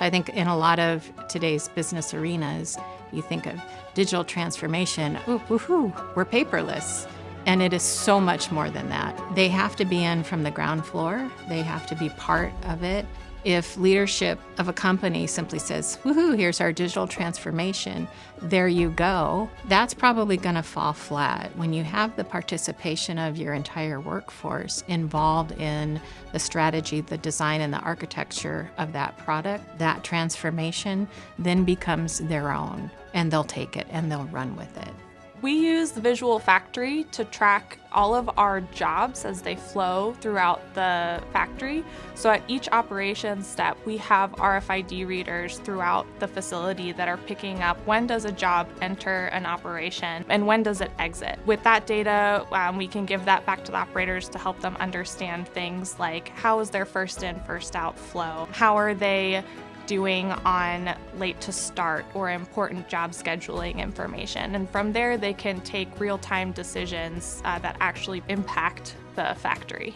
So I think in a lot of today's business arenas, you think of digital transformation, ooh, woohoo, we're paperless. And it is so much more than that. They have to be in from the ground floor. They have to be part of it. If leadership of a company simply says, woohoo, here's our digital transformation, there you go, that's probably going to fall flat. When you have the participation of your entire workforce involved in the strategy, the design, and the architecture of that product, that transformation then becomes their own, and they'll take it and they'll run with it. We use the Visual Factory to track all of our jobs as they flow throughout the factory. So at each operation step, we have RFID readers throughout the facility that are picking up when does a job enter an operation and when does it exit. With that data, we can give that back to the operators to help them understand things like how is their first in, first out flow? How are they doing on late to start or important job scheduling information. And from there, they can take real-time decisions that actually impact the factory.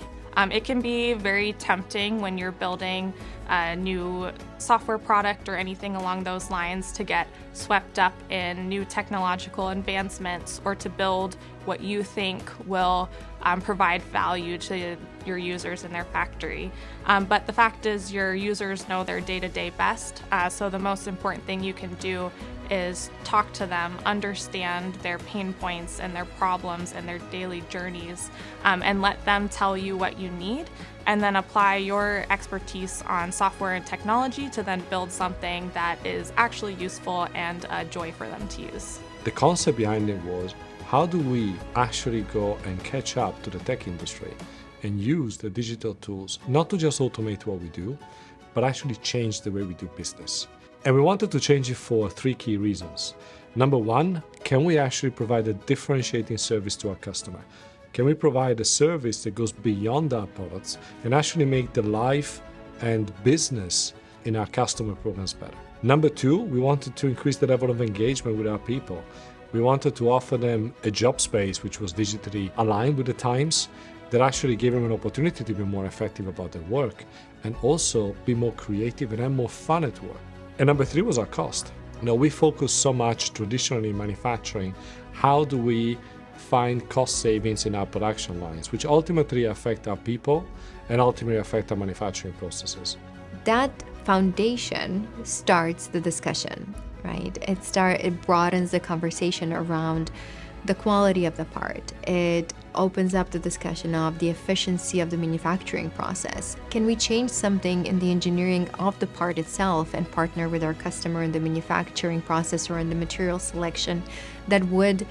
It can be very tempting when you're building a new software product or anything along those lines to get swept up in new technological advancements or to build what you think will provide value to your users in their factory. But the fact is your users know their day-to-day best, so the most important thing you can do is talk to them, understand their pain points and their problems and their daily journeys, and let them tell you what you need, and then apply your expertise on software and technology to then build something that is actually useful and a joy for them to use. The concept behind it was, how do we actually go and catch up to the tech industry and use the digital tools, not to just automate what we do, but actually change the way we do business. And we wanted to change it for 3 key reasons. Number 1, can we actually provide a differentiating service to our customer? Can we provide a service that goes beyond our products and actually make the life and business in our customer programs better? Number 2, we wanted to increase the level of engagement with our people. We wanted to offer them a job space which was digitally aligned with the times, that actually gave them an opportunity to be more effective about their work and also be more creative and have more fun at work. And number 3 was our cost. Now, we focus so much traditionally in manufacturing, how do we find cost savings in our production lines, which ultimately affect our people and ultimately affect our manufacturing processes. That foundation starts the discussion, right? It broadens the conversation around the quality of the part. It opens up the discussion of the efficiency of the manufacturing process. Can we change something in the engineering of the part itself and partner with our customer in the manufacturing process or in the material selection that would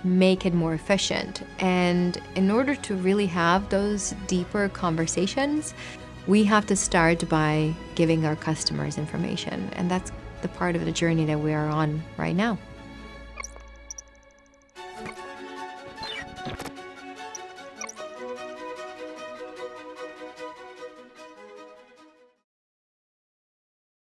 make it more efficient? And in order to really have those deeper conversations, we have to start by giving our customers information. And that's the part of the journey that we are on right now.